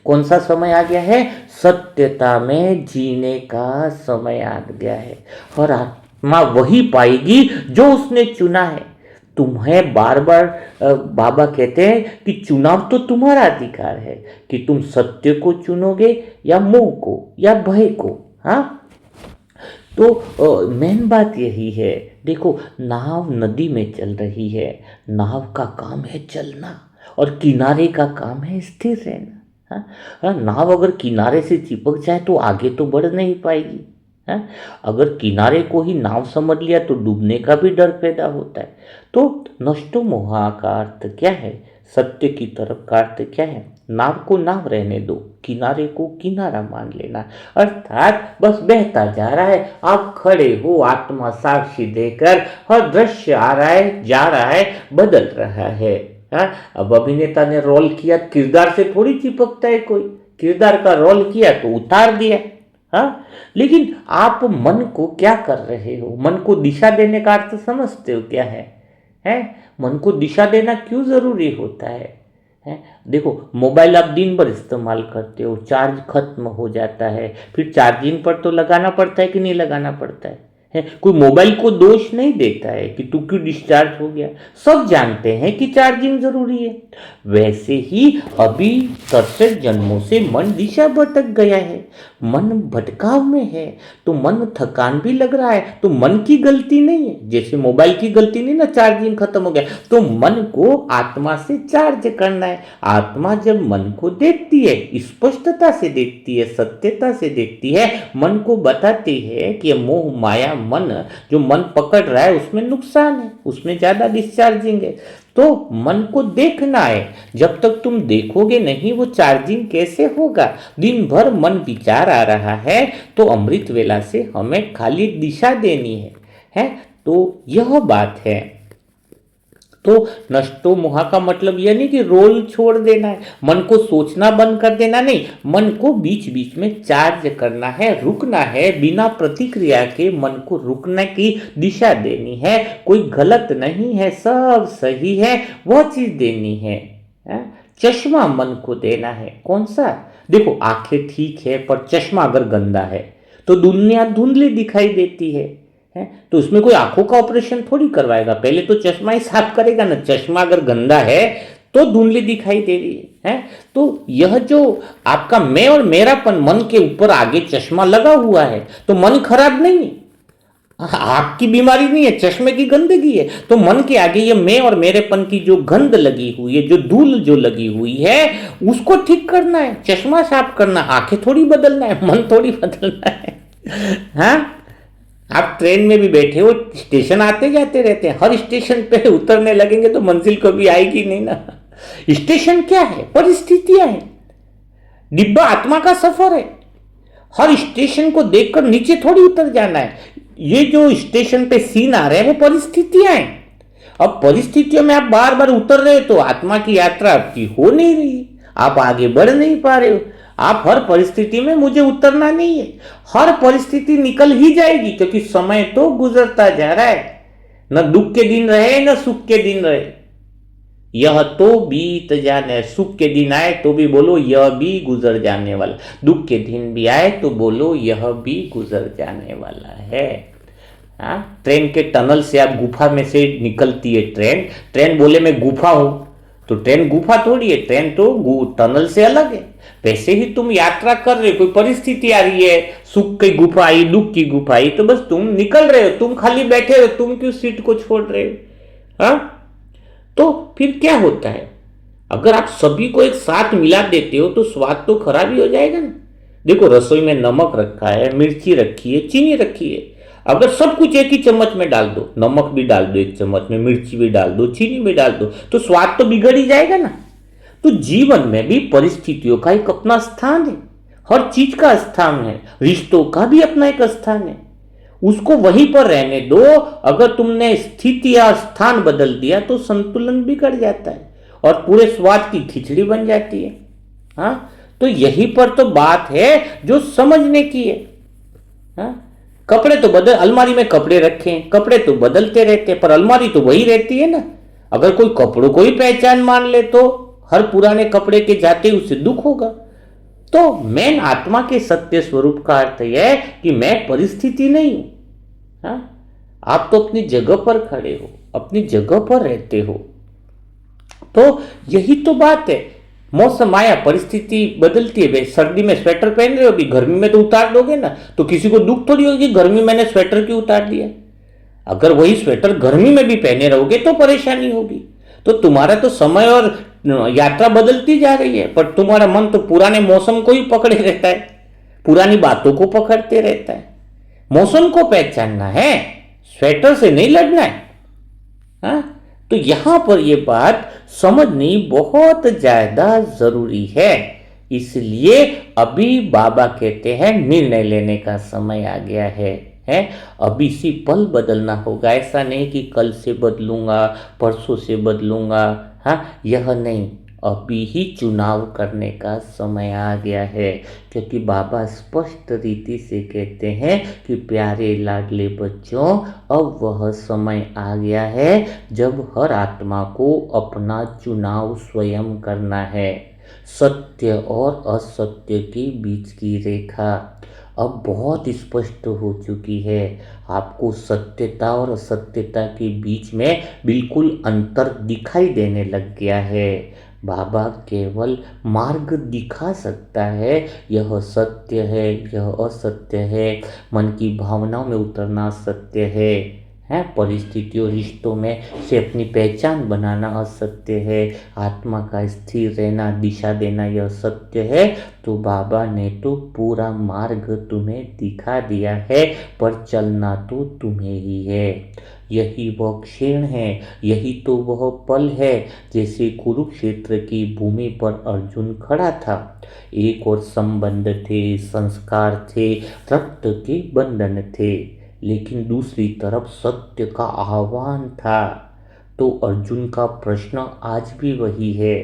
कौन सा समय आ गया है? सत्यता में जीने का समय आ गया है, और आत्मा वही पाएगी जो उसने चुना है। तुम्हें बार बार बाबा कहते हैं कि चुनाव तो तुम्हारा अधिकार है कि तुम सत्य को चुनोगे या मोह को या भय को। हाँ, तो मेन बात यही है। देखो, नाव नदी में चल रही है, नाव का काम है चलना, और किनारे का काम है स्थिर रहना। हाँ, नाव अगर किनारे से चिपक जाए तो आगे तो बढ़ नहीं पाएगी। है, अगर किनारे को ही नाव समझ लिया तो डूबने का भी डर पैदा होता है। तो नष्टो मोहा का अर्थ क्या है? सत्य की तरफ का अर्थ क्या है? नाव को नाव रहने दो, किनारे को किनारा मान लेना। अर्थात बस बहता जा रहा है, आप खड़े हो आत्मा साक्षी देकर, हर दृश्य आ रहा है, जा रहा है, बदल रहा है। हाँ, अब अभिनेता ने रोल किया, किरदार से थोड़ी चिपकता है कोई, किरदार का रोल किया तो उतार दिया। हाँ, लेकिन आप मन को क्या कर रहे हो? मन को दिशा देने का अर्थ समझते हो क्या है? मन को दिशा देना क्यों जरूरी होता है? है। देखो, मोबाइल आप दिन भर इस्तेमाल करते हो, चार्ज खत्म हो जाता है, फिर चार्जिंग पर तो लगाना पड़ता है कि नहीं लगाना पड़ता है। कोई मोबाइल को दोष नहीं देता है कि तू क्यों डिस्चार्ज हो गया, सब जानते हैं कि चार्जिंग जरूरी है। वैसे ही अभी 67 जन्मों से मन दिशा भटक गया है, मन भटकाव में है, तो मन थकान भी लग रहा है, तो मन की गलती नहीं है। जैसे मोबाइल की गलती नहीं ना, चार्जिंग खत्म हो गया, तो मन को आत्मा से चार्ज करना है। आत्मा जब मन को देखती है, स्पष्टता से देखती है, सत्यता से देखती है, मन को बताती है कि मोह माया मन जो मन पकड़ रहा है उसमें नुकसान है, उसमें ज्यादा डिस्चार्जिंग है, तो मन को देखना है। जब तक तुम देखोगे नहीं वो चार्जिंग कैसे होगा। दिन भर मन विचार आ रहा है, तो अमृत वेला से हमें खाली दिशा देनी है। तो यह बात है। तो नष्टो मोहा का मतलब यह नहीं कि रोल छोड़ देना है, मन को सोचना बंद कर देना नहीं, मन को बीच बीच में चार्ज करना है, रुकना है, बिना प्रतिक्रिया के मन को रुकने की दिशा देनी है। कोई गलत नहीं है, सब सही है, वह चीज देनी है। चश्मा मन को देना है। कौन सा? देखो, आंखें ठीक है पर चश्मा अगर गंदा है तो दुनिया धुंधली दिखाई देती है। तो उसमें कोई आंखों का ऑपरेशन थोड़ी करवाएगा, पहले तो चश्मा ही साफ करेगा ना। चश्मा अगर गंदा है तो धुंधली दिखाई दे रही है। तो यह जो आपका मैं और मेरापन मन के ऊपर आगे चश्मा लगा हुआ है, तो मन खराब नहीं है, आपकी बीमारी नहीं है, चश्मे की गंदगी है। तो मन के आगे ये मैं और मेरेपन की जो गंद लगी हुई है, जो धूल जो लगी हुई है, उसको ठीक करना है, चश्मा साफ करना, आंखें थोड़ी बदलना है, मन थोड़ी बदलना है। हाँ, आप ट्रेन में भी बैठे हो, स्टेशन आते जाते रहते हैं, हर स्टेशन पे उतरने लगेंगे तो मंजिल कभी आएगी नहीं ना। स्टेशन क्या है? परिस्थितियां हैं। डिब्बा आत्मा का सफर है। हर स्टेशन को देखकर नीचे थोड़ी उतर जाना है। ये जो स्टेशन पे सीन आ रहे हैं वो परिस्थितियां हैं। अब परिस्थितियों में आप बार बार उतर रहे हो तो आत्मा की यात्रा आपकी हो नहीं रही, आप आगे बढ़ नहीं पा रहे हो। आप हर परिस्थिति में मुझे उतरना नहीं है, हर परिस्थिति निकल ही जाएगी, क्योंकि समय तो गुजरता जा रहा है। न दुख के दिन रहे न सुख के दिन रहे, यह तो बीत जाने। सुख के दिन आए तो भी बोलो यह भी गुजर जाने वाला, दुख के दिन भी आए तो बोलो यह भी गुजर जाने वाला है। ट्रेन के टनल से आप गुफा में से निकलती है ट्रेन, ट्रेन बोले मैं गुफा हूं, तो ट्रेन गुफा थोड़ी है, ट्रेन तो टनल से अलग है। वैसे ही तुम यात्रा कर रहे हो, कोई परिस्थिति आ रही है, सुख की गुफा आई, दुख की गुफा आई, तो बस तुम निकल रहे हो, तुम खाली बैठे हो, तुम क्यों सीट को छोड़ रहे हो? तो फिर क्या होता है, अगर आप सभी को एक साथ मिला देते हो तो स्वाद तो खराब ही हो जाएगा ना। देखो, रसोई में नमक रखा है, मिर्ची रखी है, चीनी रखी है, अगर सब कुछ एक ही चम्मच में डाल दो, नमक भी डाल दो एक चम्मच में, मिर्ची भी डाल दो, चीनी भी डाल दो, तो स्वाद तो बिगड़ ही जाएगा ना। तो जीवन में भी परिस्थितियों का एक अपना स्थान है, हर चीज का स्थान है, रिश्तों का भी अपना एक स्थान है, उसको वहीं पर रहने दो। अगर तुमने स्थिति या स्थान बदल दिया तो संतुलन बिगड़ जाता है और पूरे स्वाद की खिचड़ी बन जाती है। तो यही पर तो बात है जो समझने की है। कपड़े तो बदल, अलमारी में कपड़े रखे, कपड़े तो बदलते रहते हैं, पर अलमारी तो वही रहती है ना। अगर कोई कपड़ों को ही पहचान मान ले तो हर पुराने कपड़े के जाते उसे दुख होगा। तो मैं आत्मा के सत्य स्वरूप का अर्थ यह है कि मैं परिस्थिति नहीं हूं। आप तो अपनी जगह पर खड़े हो, अपनी जगह पर रहते हो। तो यही तो बात है। मौसम आया, परिस्थिति बदलती है। सर्दी में स्वेटर पहन रहे हो, अभी गर्मी में तो उतार दोगे ना, तो किसी को दुख थोड़ी होगी गर्मी मैंने स्वेटर क्यों उतार दिया। अगर वही स्वेटर गर्मी में भी पहने रहोगे तो परेशानी होगी। तो तुम्हारा तो समय और यात्रा बदलती जा रही है, पर तुम्हारा मन तो पुराने मौसम को ही पकड़े रहता है, पुरानी बातों को पकड़ते रहता है। मौसम को पहचानना है, स्वेटर से नहीं लड़ना है। तो यहां पर यह बात समझनी बहुत ज्यादा जरूरी है। इसलिए अभी बाबा कहते हैं निर्णय लेने का समय आ गया है। अब इसी पल बदलना होगा। ऐसा नहीं कि कल से बदलूंगा, परसों से बदलूंगा, यह नहीं। अभी ही चुनाव करने का समय आ गया है, क्योंकि बाबा स्पष्ट रीति से कहते हैं कि प्यारे लाडले बच्चों, अब वह समय आ गया है जब हर आत्मा को अपना चुनाव स्वयं करना है। सत्य और असत्य के बीच की रेखा अब बहुत स्पष्ट हो चुकी है। आपको सत्यता और असत्यता के बीच में बिल्कुल अंतर दिखाई देने लग गया है। बाबा केवल मार्ग दिखा सकता है, यह सत्य है, यह असत्य है। मन की भावनाओं में उतरना सत्य है, परिस्थितियों रिश्तों में से अपनी पहचान बनाना असत्य है, आत्मा का स्थिर रहना, दिशा देना यह सत्य है। तो बाबा ने तो पूरा मार्ग तुम्हें दिखा दिया है, पर चलना तो तुम्हें ही है। यही वह क्षण है, यही तो वह पल है, जैसे कुरुक्षेत्र की भूमि पर अर्जुन खड़ा था। एक और संबंध थे, संस्कार थे, रक्त के बंधन थे, लेकिन दूसरी तरफ सत्य का आह्वान था। तो अर्जुन का प्रश्न आज भी वही है,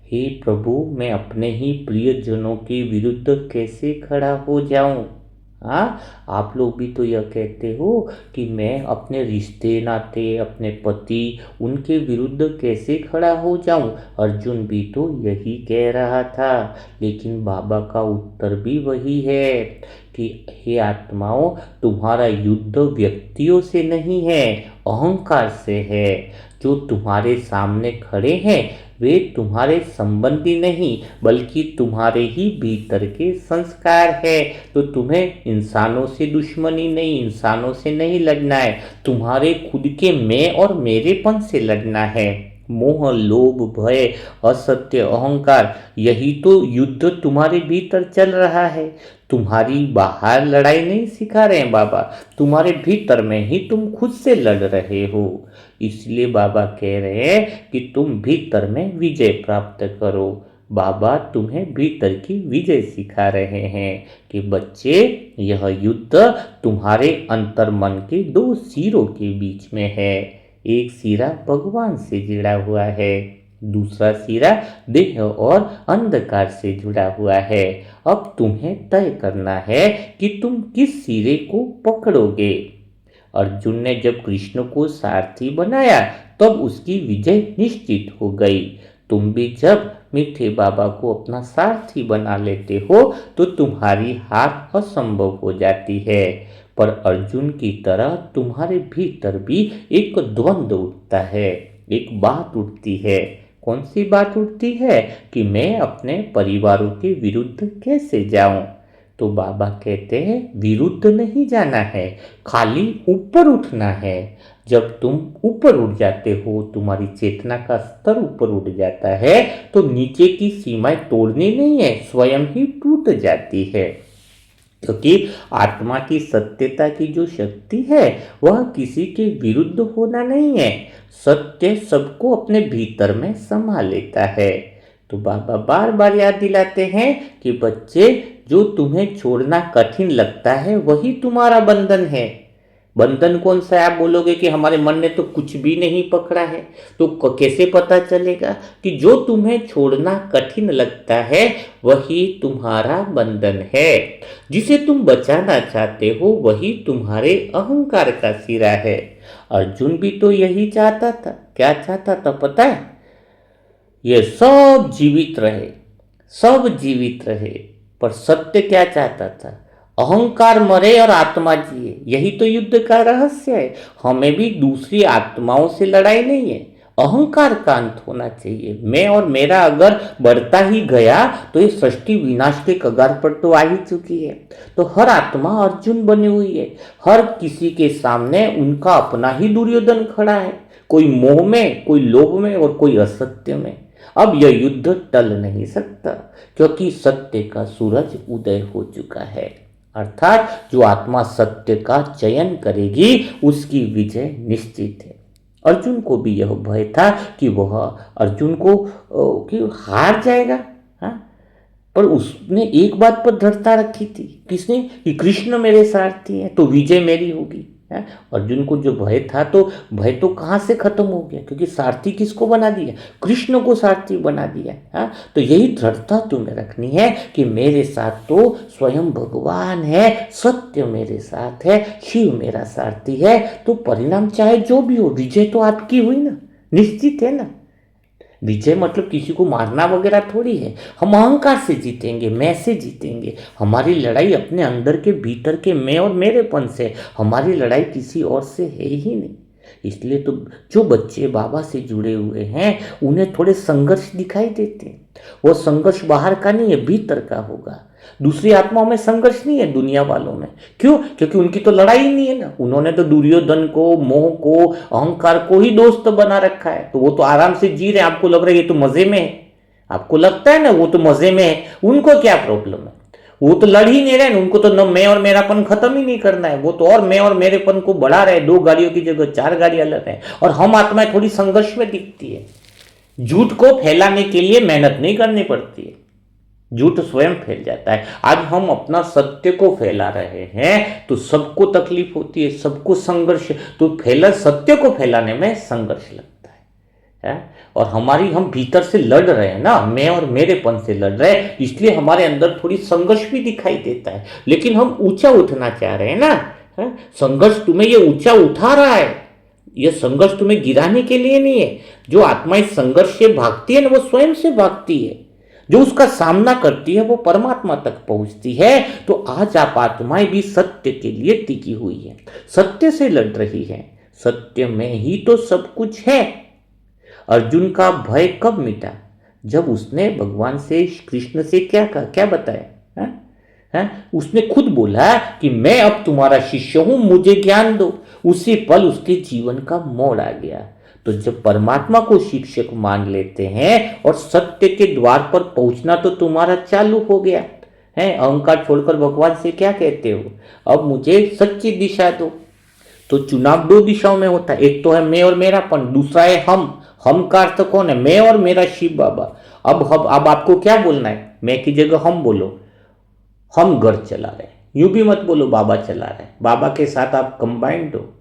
हे प्रभु, मैं अपने ही प्रियजनों के विरुद्ध कैसे खड़ा हो जाऊं? हाँ, आप लोग भी तो यह कहते हो कि मैं अपने रिश्ते नाते, अपने पति, उनके विरुद्ध कैसे खड़ा हो जाऊं? अर्जुन भी तो यही कह रहा था, लेकिन बाबा का उत्तर भी वही है कि हे आत्माओं, तुम्हारा युद्ध व्यक्तियों से नहीं है, अहंकार से है। जो तुम्हारे सामने खड़े हैं वे तुम्हारे संबंधी नहीं, बल्कि तुम्हारे ही भीतर के संस्कार है। तो तुम्हें इंसानों से दुश्मनी नहीं, इंसानों से नहीं लड़ना है, तुम्हारे खुद के मैं और मेरेपन से लड़ना है। मोह, लोभ, भय, असत्य, अहंकार, यही तो युद्ध तुम्हारे भीतर चल रहा है। तुम्हारी बाहर लड़ाई नहीं सिखा रहे हैं बाबा, तुम्हारे भीतर में ही तुम खुद से लड़ रहे हो। इसलिए बाबा कह रहे हैं कि तुम भीतर में विजय प्राप्त करो। बाबा तुम्हें भीतर की विजय सिखा रहे हैं कि बच्चे, यह युद्ध तुम्हारे अंतर्मन के दो सिरों के बीच में है। एक सिरा भगवान से जुड़ा हुआ है, दूसरा सिरा देह और अंधकार से जुड़ा हुआ है। अब तुम्हें तय करना है कि तुम किस सिरे को पकड़ोगे। अर्जुन ने जब कृष्ण को सारथी बनाया तब उसकी विजय निश्चित हो गई। तुम भी जब मीठे बाबा को अपना सारथी बना लेते हो तो तुम्हारी हार असंभव हो जाती है। पर अर्जुन की तरह तुम्हारे भीतर भी एक द्वंद्व उठता है, एक बात उठती है। कौन सी बात उठती है कि मैं अपने परिवारों के विरुद्ध कैसे जाऊं? तो बाबा कहते हैं विरुद्ध नहीं जाना है, खाली ऊपर उठना है। जब तुम ऊपर उठ जाते हो, तुम्हारी चेतना का स्तर ऊपर उठ जाता है, तो नीचे की सीमाएं तोड़नी नहीं है, स्वयं ही टूट जाती है। क्योंकि आत्मा की सत्यता की जो शक्ति है वह किसी के विरुद्ध होना नहीं है, सत्य सबको अपने भीतर में समा लेता है। तो बाबा बार बार याद दिलाते हैं कि बच्चे, जो तुम्हें छोड़ना कठिन लगता है वही तुम्हारा बंधन है। बंधन कौन सा है? आप बोलोगे कि हमारे मन ने तो कुछ भी नहीं पकड़ा है। तो कैसे पता चलेगा कि जो तुम्हें छोड़ना कठिन लगता है वही तुम्हारा बंधन है। जिसे तुम बचाना चाहते हो वही तुम्हारे अहंकार का सिरा है। अर्जुन भी तो यही चाहता था। क्या चाहता था पता है? ये सब जीवित रहे, सब जीवित रहे। पर सत्य क्या चाहता था? अहंकार मरे और आत्मा जिए। यही तो युद्ध का रहस्य है। हमें भी दूसरी आत्माओं से लड़ाई नहीं है, अहंकार का अंत होना चाहिए। मैं और मेरा अगर बढ़ता ही गया तो ये सृष्टि विनाश के कगार पर तो आ ही चुकी है। तो हर आत्मा अर्जुन बनी हुई है, हर किसी के सामने उनका अपना ही दुर्योधन खड़ा है, कोई मोह में, कोई लोभ में और कोई असत्य में। अब यह युद्ध टल नहीं सकता, क्योंकि सत्य का सूरज उदय हो चुका है। अर्थात जो आत्मा सत्य का चयन करेगी उसकी विजय निश्चित है। अर्जुन को भी यह भय था कि वह अर्जुन को कि हार जाएगा। हाँ, पर उसने एक बात पर दृढ़ता रखी थी। किसने? कि कृष्ण मेरे सारथी हैं तो विजय मेरी होगी। अर्जुन को जो भय था, तो भय तो कहाँ से खत्म हो गया, क्योंकि सारथी किसको बना दिया, कृष्ण को सारथी बना दिया। तो यही दृढ़ता तुम्हें रखनी है कि मेरे साथ तो स्वयं भगवान है, सत्य मेरे साथ है, शिव मेरा सारथी है। तो परिणाम चाहे जो भी हो, विजय तो आपकी हुई ना, निश्चित है ना। विजय मतलब किसी को मारना वगैरह थोड़ी है। हम अहंकार से जीतेंगे, मैं से जीतेंगे। हमारी लड़ाई अपने अंदर के भीतर के मैं और मेरेपन से, हमारी लड़ाई किसी और से है ही नहीं। इसलिए तो जो बच्चे बाबा से जुड़े हुए हैं उन्हें थोड़े संघर्ष दिखाई देते हैं। वो संघर्ष बाहर का नहीं है, भीतर का होगा। दूसरी आत्माओं में संघर्ष नहीं है, दुनिया वालों में। क्यों? क्योंकि उनकी तो लड़ाई ही नहीं है ना। उन्होंने तो दुर्योधन को, मोह को, अहंकार को ही दोस्त बना रखा है। तो वो तो आराम से जी रहे हैं। आपको लग रहा है ये तो मजे में है, आपको लगता है ना वो तो मजे में है। उनको क्या प्रॉब्लम है? वो तो लड़ ही नहीं रहे ना। उनको तो न मैं और मेरापन खत्म ही नहीं करना है। वो तो और मैं और मेरेपन को बढ़ा रहे, 2 गाड़ियों की जगह 4 गाड़ियां लड़ रहे हैं। और हम आत्माएं थोड़ी संघर्ष में दिखती है। झूठ को फैलाने के लिए मेहनत नहीं करनी पड़ती है, झूठ स्वयं फैल जाता है। आज हम अपना सत्य को फैला रहे हैं तो सबको तकलीफ होती है, सबको संघर्ष। तो सत्य को फैलाने में संघर्ष लगता है? और हम भीतर से लड़ रहे हैं ना, मैं और मेरेपन से लड़ रहे हैं, इसलिए हमारे अंदर थोड़ी संघर्ष भी दिखाई देता है। लेकिन हम ऊंचा उठना चाह रहे हैं ना। संघर्ष तुम्हें ये ऊंचा उठा रहा है, यह संघर्ष तुम्हें गिराने के लिए नहीं है। जो आत्मा इस संघर्ष से भागती है ना, वो स्वयं से भागती है। जो उसका सामना करती है वो परमात्मा तक पहुंचती है। तो आज आप आत्माएं भी सत्य के लिए टिकी हुई है, सत्य से लड़ रही है। सत्य में ही तो सब कुछ है। अर्जुन का भय कब मिटा? जब उसने भगवान से, कृष्ण से क्या कहा, क्या बताया? उसने खुद बोला कि मैं अब तुम्हारा शिष्य हूं, मुझे ज्ञान दो। उसी पल उसके जीवन का मोड़ आ गया। तो जब परमात्मा को शिक्षक मान लेते हैं और सत्य के द्वार पर पहुंचना तो तुम्हारा चालू हो गया है। अहंकार छोड़कर भगवान से क्या कहते हो, अब मुझे सच्ची दिशा दो। तो चुनाव 2 दिशाओं में होता है। एक तो है मैं और मेरापन, दूसरा है हम का अर्थ कौन है? मैं और मेरा शिव बाबा। अब आपको क्या बोलना है? मैं की जगह हम बोलो, हम घर चला रहे हैं। यूं भी मत बोलो बाबा चला रहे हैं, बाबा के साथ आप कंबाइंड हो।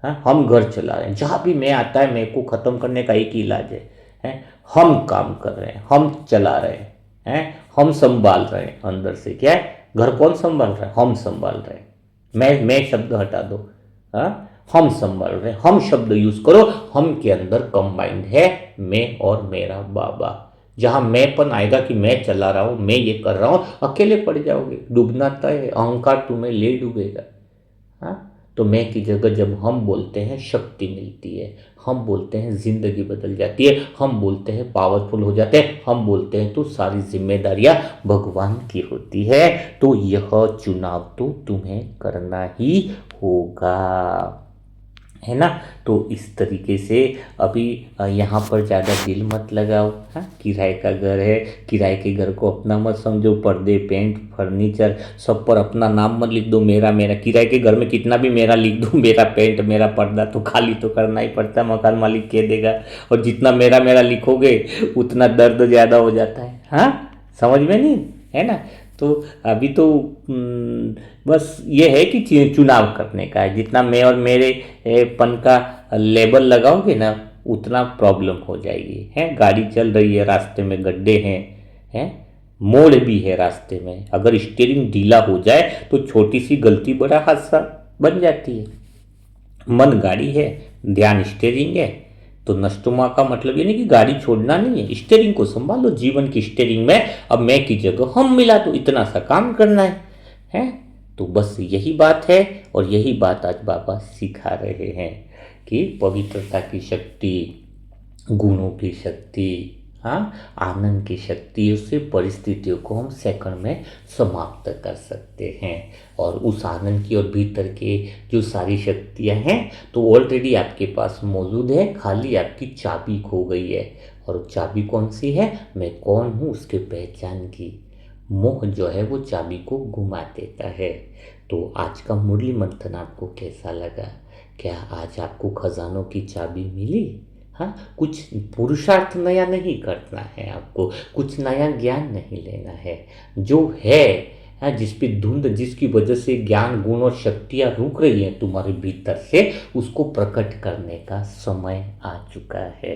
हम घर चला रहे हैं। जहां भी मैं आता है, मैं को खत्म करने का एक ही इलाज है। हम काम कर रहे हैं, हम चला रहे हैं, हम संभाल रहे हैं। अंदर से क्या है? घर कौन संभाल रहा है? हम संभाल रहे हैं। मैं शब्द हटा दो, हम संभाल रहे हैं। हम शब्द यूज करो। हम के अंदर कंबाइंड है मैं और मेरा बाबा। जहां मैंपन आएगा कि मैं चला रहा हूं, मैं ये कर रहा हूं, अकेले पड़ जाओगे, डूबना तय है। अहंकार तुम्हें ले डूबेगा। तो मैं की जगह जब हम बोलते हैं शक्ति मिलती है, हम बोलते हैं जिंदगी बदल जाती है, हम बोलते हैं पावरफुल हो जाते हैं, हम बोलते हैं तो सारी जिम्मेदारियां भगवान की होती है। तो यह चुनाव तो तुम्हें करना ही होगा, है ना। तो इस तरीके से अभी यहाँ पर ज़्यादा दिल मत लगाओ। किराए का घर है, किराए के घर को अपना मत समझो। पर्दे, पेंट, फर्नीचर सब पर अपना नाम मत लिख दो, मेरा मेरा। किराए के घर में कितना भी मेरा लिख दो, मेरा पेंट, मेरा पर्दा, तो खाली तो करना ही पड़ता है, मकान मालिक कह देगा। और जितना मेरा मेरा लिखोगे उतना दर्द ज़्यादा हो जाता है। समझ में नहीं है ना। तो अभी तो बस ये है कि चुनाव करने का है। जितना मैं और मेरे पन का लेबल लगाओगे ना, उतना प्रॉब्लम हो जाएगी। गाड़ी चल रही है, रास्ते में गड्ढे हैं, मोड़ भी है रास्ते में। अगर स्टीयरिंग ढीला हो जाए तो छोटी सी गलती बड़ा हादसा बन जाती है। मन गाड़ी है, ध्यान स्टीयरिंग है। तो नष्टुमा का मतलब ये नहीं कि गाड़ी छोड़ना नहीं है, स्टीयरिंग को संभालो। जीवन की स्टीयरिंग में अब मैं की जगह हम मिला दो, इतना सा काम करना है। तो बस यही बात है। और यही बात आज बाबा सिखा रहे हैं कि पवित्रता की शक्ति, गुणों की शक्ति, आनंद की शक्ति, उससे परिस्थितियों को हम सेकंड में समाप्त कर सकते हैं। और उस आनंद की और भीतर के जो सारी शक्तियां हैं तो ऑलरेडी आपके पास मौजूद है, खाली आपकी चाबी खो गई है। और चाबी कौन सी है? मैं कौन हूँ उसके पहचान की। मोह जो है वो चाबी को घुमा देता है। तो आज का मुरली मंथन आपको कैसा लगा? क्या आज आपको खजानों की चाबी मिली? कुछ पुरुषार्थ नया नहीं करना है आपको, कुछ नया ज्ञान नहीं लेना है। जो है है, जिस पे धुंध, जिसकी वजह से ज्ञान, गुण और शक्तियाँ रुक रही हैं तुम्हारे भीतर से, उसको प्रकट करने का समय आ चुका है।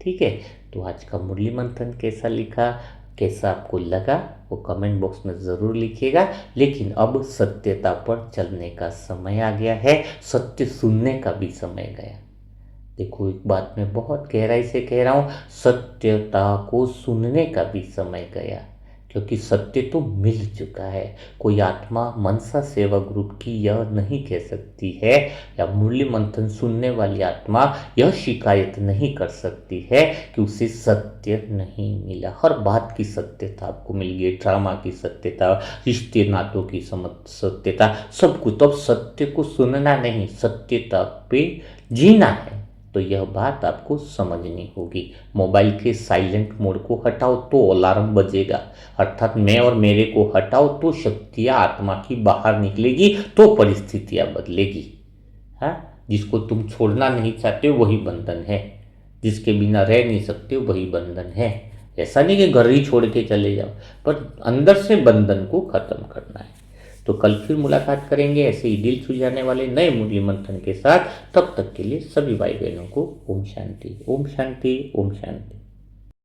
ठीक है, तो आज का मुरली मंथन कैसा लिखा, कैसा आपको लगा, वो कमेंट बॉक्स में ज़रूर लिखिएगा। लेकिन अब सत्यता पर चलने का समय आ गया है, सत्य सुनने का भी समय गया। देखो, एक बात मैं बहुत गहराई से कह रहा हूँ, सत्यता को सुनने का भी समय गया, क्योंकि सत्य तो मिल चुका है। कोई आत्मा मनसा सेवा ग्रुप की यह नहीं कह सकती है, या मुरली मंथन सुनने वाली आत्मा यह शिकायत नहीं कर सकती है कि उसे सत्य नहीं मिला। हर बात की सत्यता आपको मिल गई, ड्रामा की सत्यता, रिश्ते नातों की सत्यता, सब कुछ। तो अब सत्य को सुनना नहीं, सत्यता पे जीना है। तो यह बात आपको समझनी होगी। मोबाइल के साइलेंट मोड को हटाओ तो अलार्म बजेगा, अर्थात मैं और मेरे को हटाओ तो शक्तियाँ आत्मा की बाहर निकलेगी, तो परिस्थितियाँ बदलेगी। हाँ, जिसको तुम छोड़ना नहीं चाहते हो वही बंधन है, जिसके बिना रह नहीं सकते हो वही बंधन है। ऐसा नहीं कि घर ही छोड़ के चले जाओ, पर अंदर से बंधन को खत्म करना है। तो कल फिर मुलाकात करेंगे ऐसे ही दिल सुलझाने वाले नए मुरली मंथन के साथ। तब तक के लिए सभी भाई बहनों को ओम शांति, ओम शांति, ओम शांति।